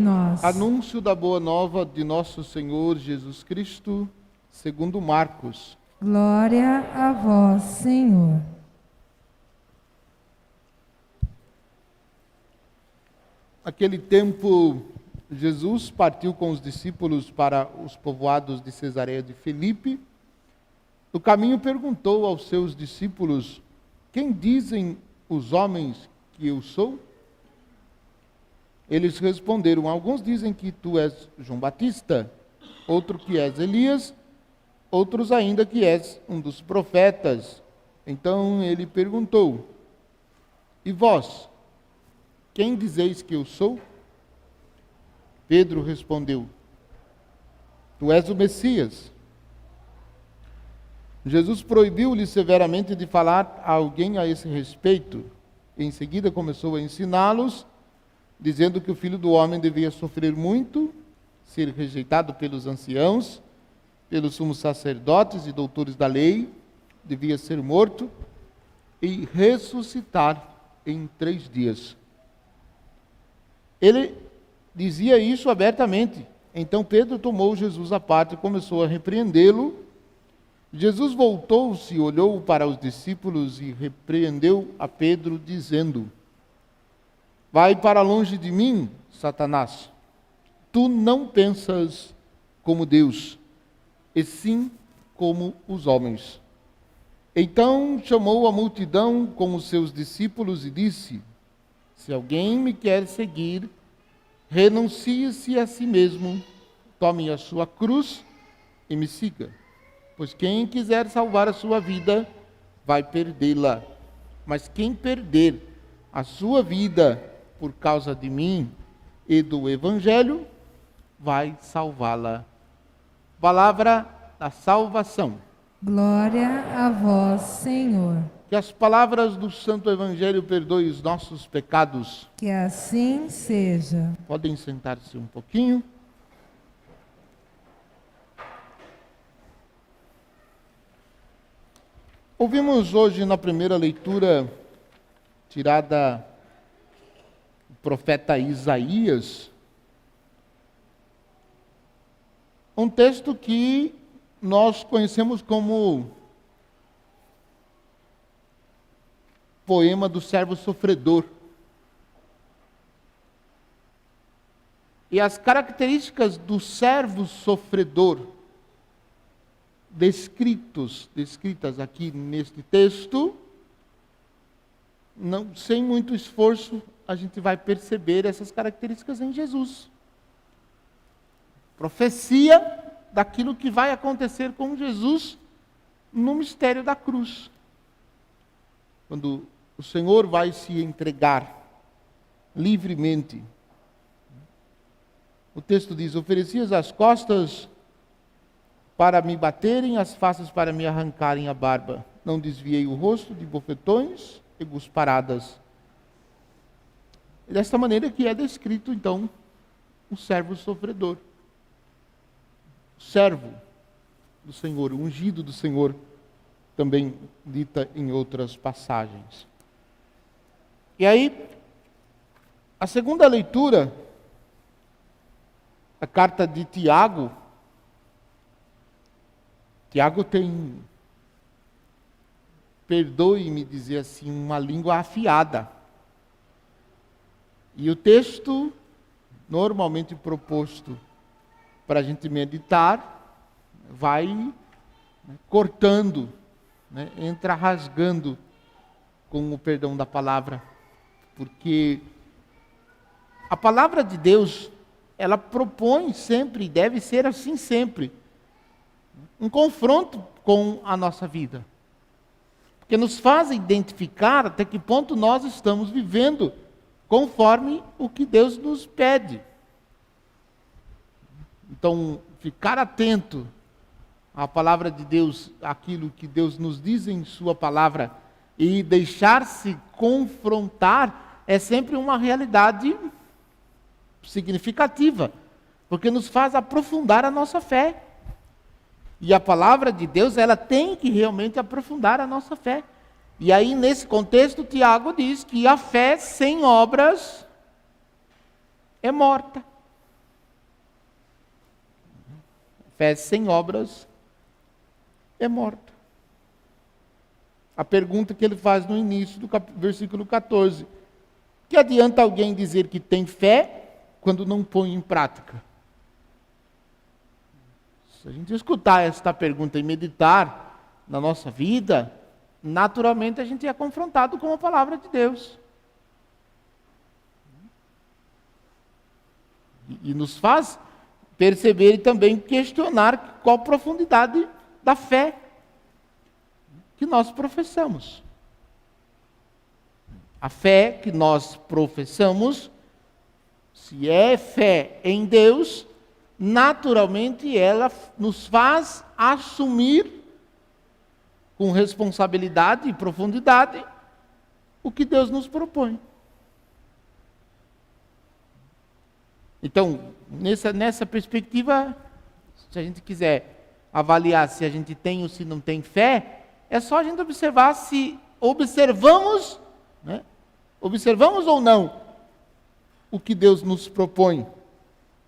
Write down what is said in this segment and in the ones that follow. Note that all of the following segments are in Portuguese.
Nós. Anúncio da boa nova de nosso Senhor Jesus Cristo, segundo Marcos. Glória a vós, Senhor. Naquele tempo, Jesus partiu com os discípulos para os povoados de Cesareia de Filipe. No caminho perguntou aos seus discípulos: quem dizem os homens que eu sou? Eles responderam: alguns dizem que tu és João Batista, outro que és Elias, outros ainda que és um dos profetas. Então ele perguntou: e vós, quem dizeis que eu sou? Pedro respondeu: tu és o Messias. Jesus proibiu-lhe severamente de falar a alguém a esse respeito. Em seguida começou a ensiná-los, dizendo que o Filho do Homem devia sofrer muito, ser rejeitado pelos anciãos, pelos sumos sacerdotes e doutores da lei, devia ser morto e ressuscitar em 3 dias. Ele dizia isso abertamente. Então Pedro tomou Jesus à parte e começou a repreendê-lo. Jesus voltou-se, olhou para os discípulos e repreendeu a Pedro, dizendo: vai para longe de mim, Satanás. Tu não pensas como Deus, e sim como os homens. Então chamou a multidão com os seus discípulos e disse: se alguém me quer seguir, renuncie-se a si mesmo, tome a sua cruz e me siga. Pois quem quiser salvar a sua vida, vai perdê-la. Mas quem perder a sua vida por causa de mim e do Evangelho, vai salvá-la. Palavra da salvação. Glória a vós, Senhor. Que as palavras do Santo Evangelho perdoem os nossos pecados. Que assim seja. Podem sentar-se um pouquinho. Ouvimos hoje na primeira leitura, tirada do profeta Isaías, um texto que nós conhecemos como poema do servo sofredor. E as características do servo sofredor descritas aqui neste texto, sem muito esforço, a gente vai perceber essas características em Jesus. Profecia daquilo que vai acontecer com Jesus no mistério da cruz. Quando o Senhor vai se entregar livremente. O texto diz: oferecias as costas para me baterem, as faces para me arrancarem a barba. Não desviei o rosto de bofetões e gusparadas. E desta maneira que é descrito, então, o servo sofredor. O servo do Senhor, o ungido do Senhor, também dita em outras passagens. E aí, a segunda leitura, a carta de Tiago. Tiago tem, perdoe-me dizer assim, uma língua afiada. E o texto, normalmente proposto para a gente meditar, vai cortando, entra rasgando com o perdão da palavra. Porque a palavra de Deus, ela propõe sempre, e deve ser assim sempre, um confronto com a nossa vida. Porque nos faz identificar até que ponto nós estamos vivendo conforme o que Deus nos pede. Então, ficar atento à palavra de Deus, aquilo que Deus nos diz em sua palavra, e deixar-se confrontar, é sempre uma realidade significativa, porque nos faz aprofundar a nossa fé. E a palavra de Deus, ela tem que realmente aprofundar a nossa fé. E aí, nesse contexto, Tiago diz que a fé sem obras é morta. fé sem obras é morta. A pergunta que ele faz no início do versículo 14. Que adianta alguém dizer que tem fé quando não põe em prática? Se a gente escutar esta pergunta e meditar na nossa vida, naturalmente a gente é confrontado com a palavra de Deus. E nos faz perceber e também questionar qual a profundidade da fé que nós professamos. A fé que nós professamos, se é fé em Deus, naturalmente ela nos faz assumir com responsabilidade e profundidade o que Deus nos propõe. Então, nessa perspectiva, se a gente quiser avaliar se a gente tem ou se não tem fé, é só a gente observar se observamos, né? Observamos ou não o que Deus nos propõe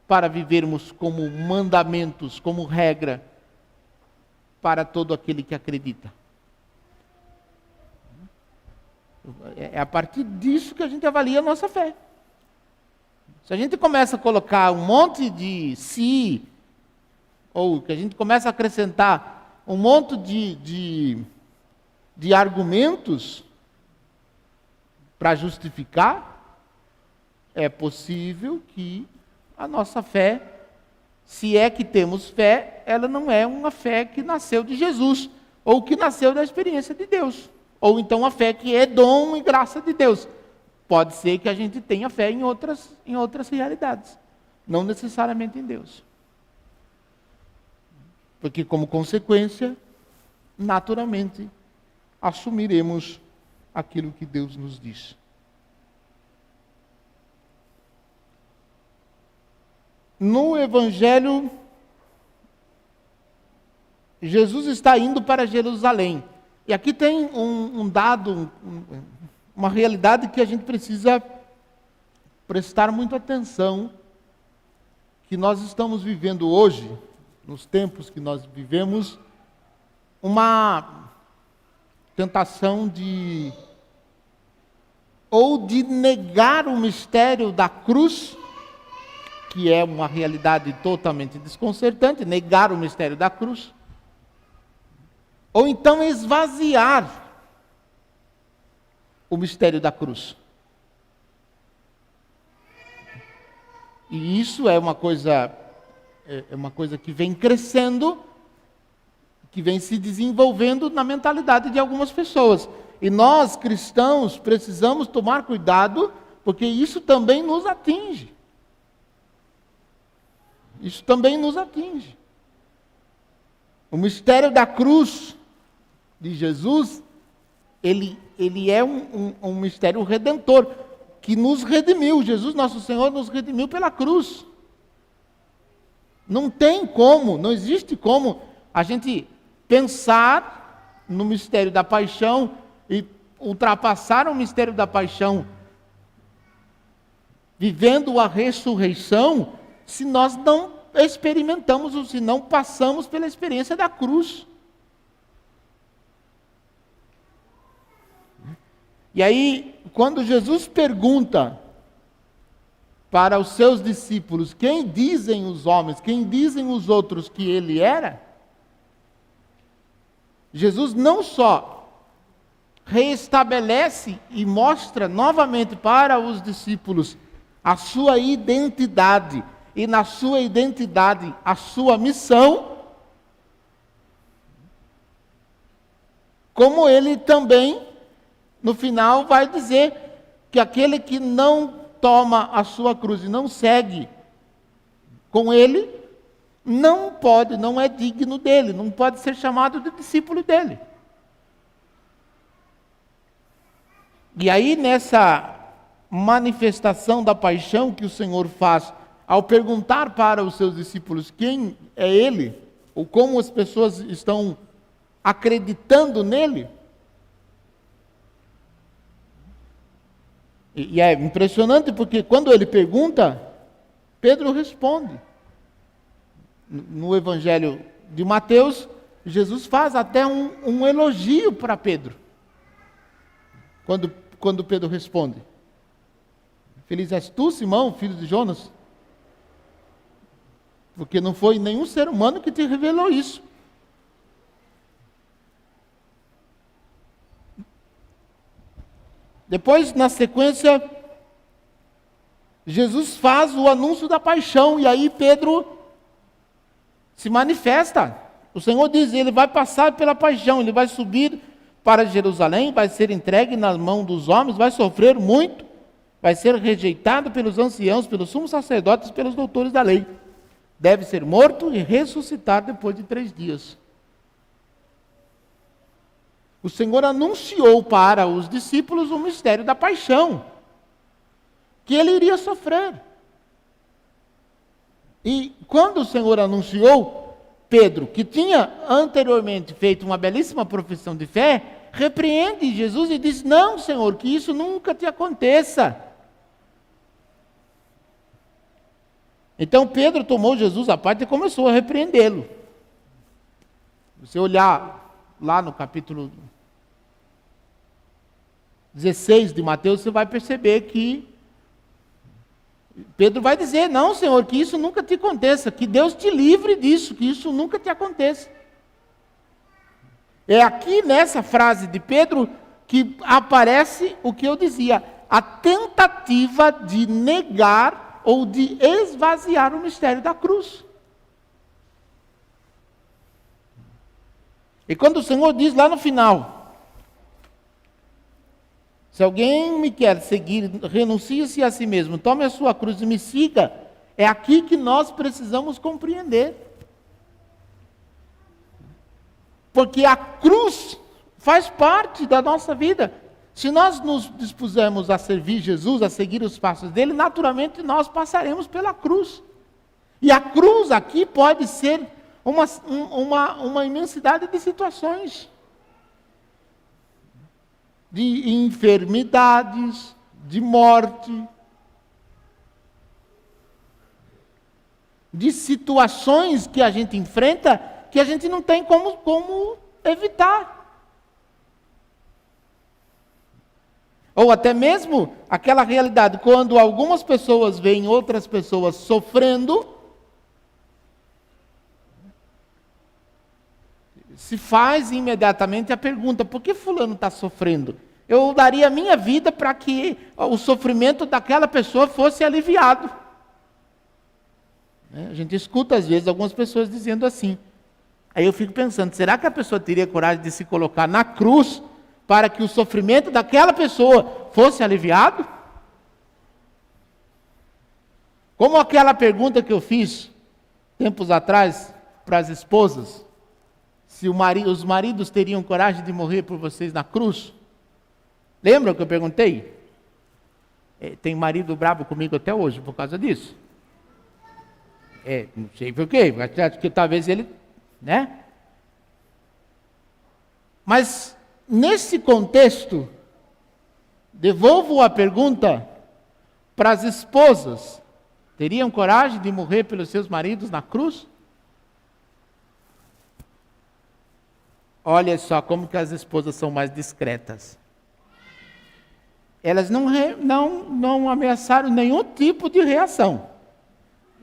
para vivermos como mandamentos, como regra para todo aquele que acredita. É a partir disso que a gente avalia a nossa fé. Se a gente começa a colocar um monte de si, ou que a gente começa a acrescentar um monte de argumentos para justificar, é possível que a nossa fé, se é que temos fé, ela não é uma fé que nasceu de Jesus, ou que nasceu da experiência de Deus, ou então a fé que é dom e graça de Deus. Pode ser que a gente tenha fé em outras realidades, não necessariamente em Deus. Porque, como consequência, naturalmente, assumiremos aquilo que Deus nos diz. No Evangelho, Jesus está indo para Jerusalém. E aqui tem um dado, uma realidade que a gente precisa prestar muita atenção, que nós estamos vivendo hoje, nos tempos que nós vivemos, uma tentação de negar o mistério da cruz, que é uma realidade totalmente desconcertante, negar o mistério da cruz, ou então esvaziar o mistério da cruz. E isso é uma coisa que vem crescendo, que vem se desenvolvendo na mentalidade de algumas pessoas. E nós, cristãos, precisamos tomar cuidado, porque isso também nos atinge. Isso também nos atinge. O mistério da cruz de Jesus, ele é um mistério redentor, que nos redimiu. Jesus, nosso Senhor, nos redimiu pela cruz. Não tem como, não existe como a gente pensar no mistério da paixão e ultrapassar o mistério da paixão, vivendo a ressurreição, se nós não experimentamos ou se não passamos pela experiência da cruz. E aí, quando Jesus pergunta para os seus discípulos, quem dizem os homens, quem dizem os outros que ele era, Jesus não só reestabelece e mostra novamente para os discípulos a sua identidade, e na sua identidade a sua missão, como ele também, no final, vai dizer que aquele que não toma a sua cruz e não segue com ele, não pode, não é digno dele, não pode ser chamado de discípulo dele. E aí, nessa manifestação da paixão que o Senhor faz, ao perguntar para os seus discípulos quem é ele, ou como as pessoas estão acreditando nele, e é impressionante porque quando ele pergunta, Pedro responde. no Evangelho de Mateus, Jesus faz até um elogio para Pedro. Quando Pedro responde: feliz és tu, Simão, filho de Jonas, porque não foi nenhum ser humano que te revelou isso. Depois, na sequência, Jesus faz o anúncio da paixão, e aí Pedro se manifesta. O Senhor diz: ele vai passar pela paixão, ele vai subir para Jerusalém, vai ser entregue nas mãos dos homens, vai sofrer muito, vai ser rejeitado pelos anciãos, pelos sumos sacerdotes, pelos doutores da lei. Deve ser morto e ressuscitar depois de 3 dias. O Senhor anunciou para os discípulos o mistério da paixão, que ele iria sofrer. E quando o Senhor anunciou, Pedro, que tinha anteriormente feito uma belíssima profissão de fé, repreende Jesus e diz: não, Senhor, que isso nunca te aconteça. Então Pedro tomou Jesus à parte e começou a repreendê-lo. Se você olhar lá no capítulo 16 de Mateus, você vai perceber que Pedro vai dizer: não, Senhor, que isso nunca te aconteça, que Deus te livre disso, que isso nunca te aconteça. É aqui nessa frase de Pedro que aparece o que eu dizia, a tentativa de negar ou de esvaziar o mistério da cruz. E quando o Senhor diz lá no final: se alguém me quer seguir, renuncie-se a si mesmo, tome a sua cruz e me siga. É aqui que nós precisamos compreender. Porque a cruz faz parte da nossa vida. Se nós nos dispusermos a servir Jesus, a seguir os passos dele, naturalmente nós passaremos pela cruz. E a cruz aqui pode ser uma imensidade de situações. De enfermidades, de morte, de situações que a gente enfrenta que a gente não tem como evitar. Ou até mesmo aquela realidade, quando algumas pessoas veem outras pessoas sofrendo, se faz imediatamente a pergunta: por que fulano está sofrendo? Eu daria a minha vida para que o sofrimento daquela pessoa fosse aliviado. A gente escuta às vezes algumas pessoas dizendo assim. Aí eu fico pensando: será que a pessoa teria coragem de se colocar na cruz para que o sofrimento daquela pessoa fosse aliviado? Como aquela pergunta que eu fiz tempos atrás para as esposas: se os maridos teriam coragem de morrer por vocês na cruz. Lembram que eu perguntei? Tem marido bravo comigo até hoje por causa disso. Não sei por quê, acho que talvez ele, né? Mas, nesse contexto, devolvo a pergunta para as esposas: teriam coragem de morrer pelos seus maridos na cruz? Olha só como que as esposas são mais discretas. Elas não ameaçaram nenhum tipo de reação.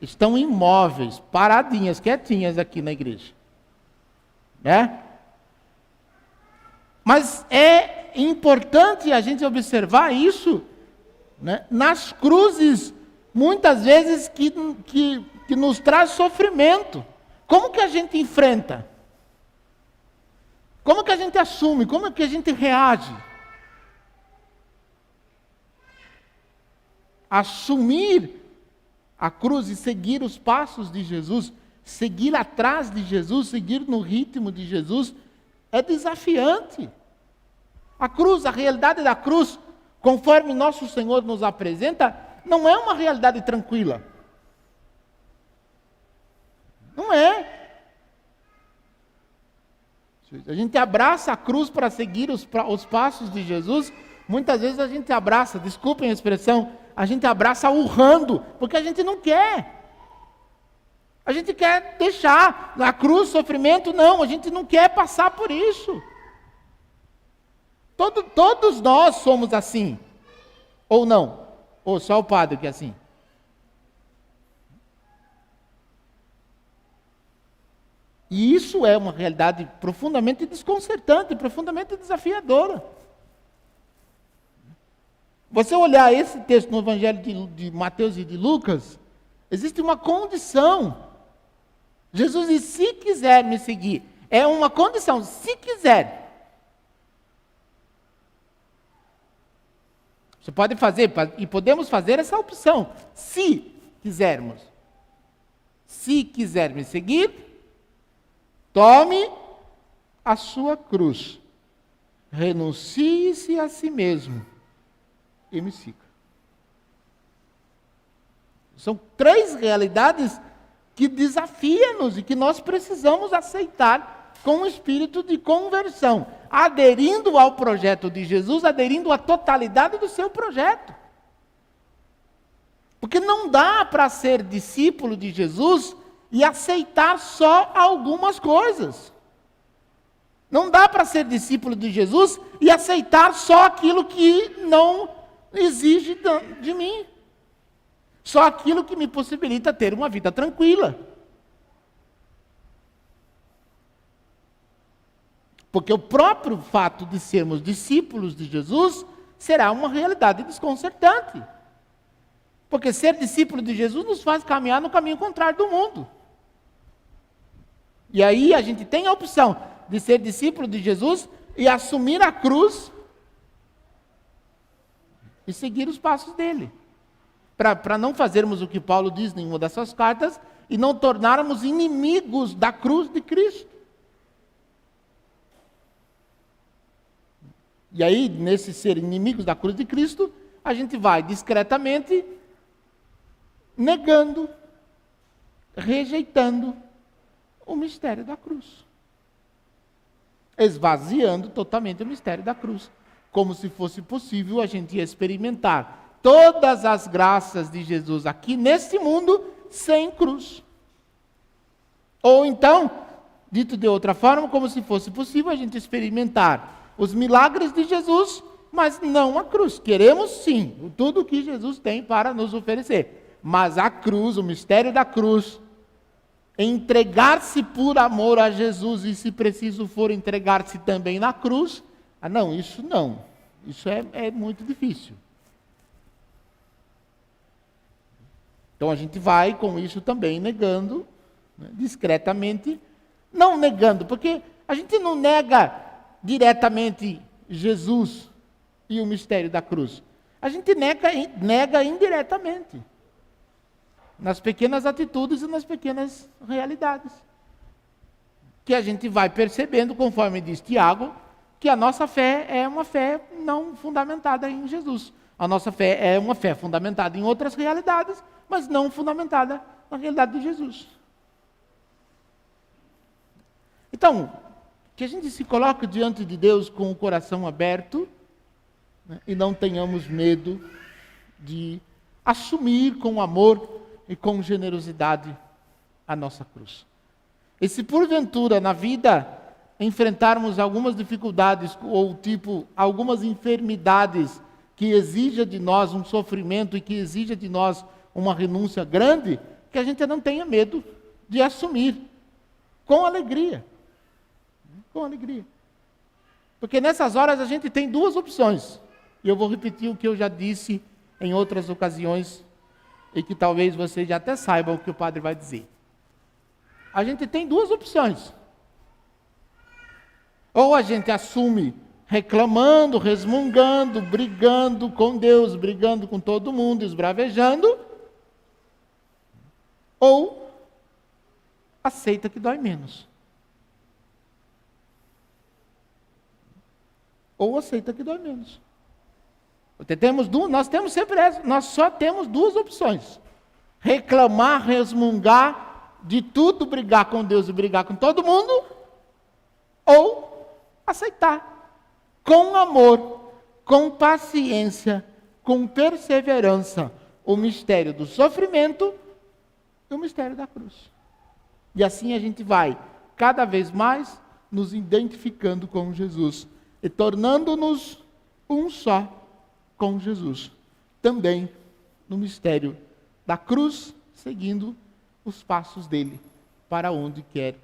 Estão imóveis, paradinhas, quietinhas aqui na igreja. Né? Mas é importante a gente observar isso, né, nas cruzes, muitas vezes que nos traz sofrimento. Como que a gente enfrenta? Como que a gente assume? Como que a gente reage? Assumir a cruz e seguir os passos de Jesus, seguir atrás de Jesus, seguir no ritmo de Jesus, é desafiante. A cruz, a realidade da cruz, conforme nosso Senhor nos apresenta, não é uma realidade tranquila. Não é. A gente abraça a cruz para seguir os passos de Jesus. Muitas vezes a gente abraça, desculpem a expressão, a gente abraça urrando, porque a gente não quer. A gente quer deixar a cruz, sofrimento, não, a gente não quer passar por isso. Todos nós somos assim. Ou não? Ou só o padre que é assim? E isso é uma realidade profundamente desconcertante, profundamente desafiadora. Você olhar esse texto no Evangelho de Mateus e de Lucas, existe uma condição. Jesus diz, se quiser me seguir, é uma condição, se quiser. Você pode fazer, e podemos fazer essa opção, se quisermos. Se quiser me seguir, tome a sua cruz, renuncie-se a si mesmo e me siga. São 3 realidades que desafiam-nos e que nós precisamos aceitar com o espírito de conversão, aderindo ao projeto de Jesus, aderindo à totalidade do seu projeto. Porque não dá para ser discípulo de Jesus e aceitar só algumas coisas. Não dá para ser discípulo de Jesus e aceitar só aquilo que não exige de mim. Só aquilo que me possibilita ter uma vida tranquila. Porque o próprio fato de sermos discípulos de Jesus será uma realidade desconcertante. Porque ser discípulo de Jesus nos faz caminhar no caminho contrário do mundo. E aí a gente tem a opção de ser discípulo de Jesus e assumir a cruz e seguir os passos dele. Para não fazermos o que Paulo diz em uma das suas cartas e não tornarmos inimigos da cruz de Cristo. E aí, nesse ser inimigos da cruz de Cristo, a gente vai discretamente negando, rejeitando o mistério da cruz. Esvaziando totalmente o mistério da cruz. Como se fosse possível a gente experimentar todas as graças de Jesus aqui neste mundo sem cruz. Ou então, dito de outra forma, como se fosse possível a gente experimentar os milagres de Jesus, mas não a cruz. Queremos sim tudo o que Jesus tem para nos oferecer. Mas a cruz, o mistério da cruz, entregar-se por amor a Jesus e, se preciso for, entregar-se também na cruz, não, isso não. Isso é muito difícil. Então a gente vai com isso também negando, né, discretamente, não negando, porque a gente não nega diretamente Jesus e o mistério da cruz. A gente nega indiretamente, nas pequenas atitudes e nas pequenas realidades. Que a gente vai percebendo, conforme diz Tiago, que a nossa fé é uma fé não fundamentada em Jesus. A nossa fé é uma fé fundamentada em outras realidades, mas não fundamentada na realidade de Jesus. Então, que a gente se coloque diante de Deus com o coração aberto, né, e não tenhamos medo de assumir com amor e com generosidade a nossa cruz. E se porventura na vida enfrentarmos algumas dificuldades ou algumas enfermidades que exija de nós um sofrimento e que exija de nós uma renúncia grande, que a gente não tenha medo de assumir com alegria. Com alegria. Porque nessas horas a gente tem 2 opções. E eu vou repetir o que eu já disse em outras ocasiões e que talvez você já até saiba o que o padre vai dizer. A gente tem 2 opções. Ou a gente assume reclamando, resmungando, brigando com Deus, brigando com todo mundo, esbravejando, ou aceita que dói menos. Ou aceita que dói menos. Nós só temos 2 opções. Reclamar, resmungar, de tudo brigar com Deus e brigar com todo mundo, ou aceitar, com amor, com paciência, com perseverança, o mistério do sofrimento e o mistério da cruz. E assim a gente vai, cada vez mais, nos identificando com Jesus e tornando-nos um só com Jesus. Também no mistério da cruz, seguindo os passos dele, para onde quer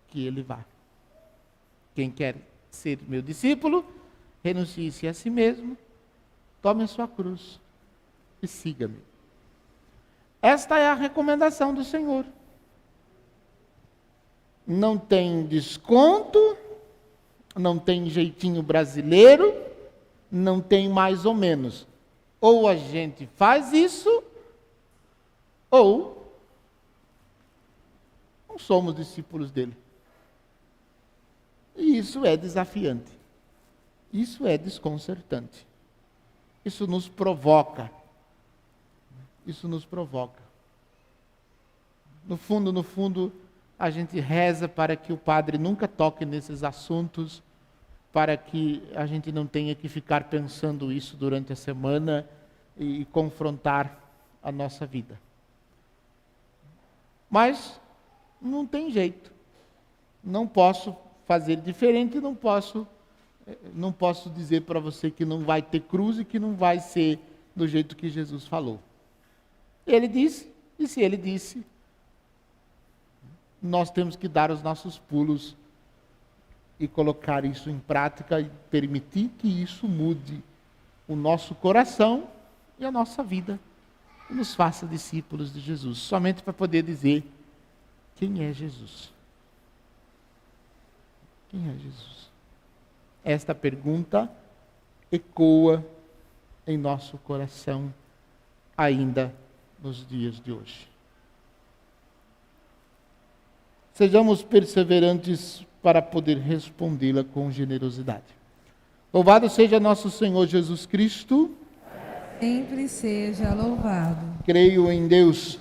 que ele vá. Quem quer ser meu discípulo, renuncie-se a si mesmo, tome a sua cruz e siga-me. Esta é a recomendação do Senhor. Não tem desconto, não tem jeitinho brasileiro, não tem mais ou menos. Ou a gente faz isso, ou não somos discípulos dele. E isso é desafiante. Isso é desconcertante. Isso nos provoca. Isso nos provoca. No fundo, a gente reza para que o padre nunca toque nesses assuntos, para que a gente não tenha que ficar pensando isso durante a semana e confrontar a nossa vida. Mas não tem jeito. Não posso fazer diferente, não posso dizer para você que não vai ter cruz e que não vai ser do jeito que Jesus falou. Ele disse, e se ele disse, nós temos que dar os nossos pulos e colocar isso em prática e permitir que isso mude o nosso coração e a nossa vida e nos faça discípulos de Jesus, somente para poder dizer quem é Jesus. Quem é Jesus? Esta pergunta ecoa em nosso coração ainda nos dias de hoje. Sejamos perseverantes para poder respondê-la com generosidade. Louvado seja nosso Senhor Jesus Cristo. Sempre seja louvado. Creio em Deus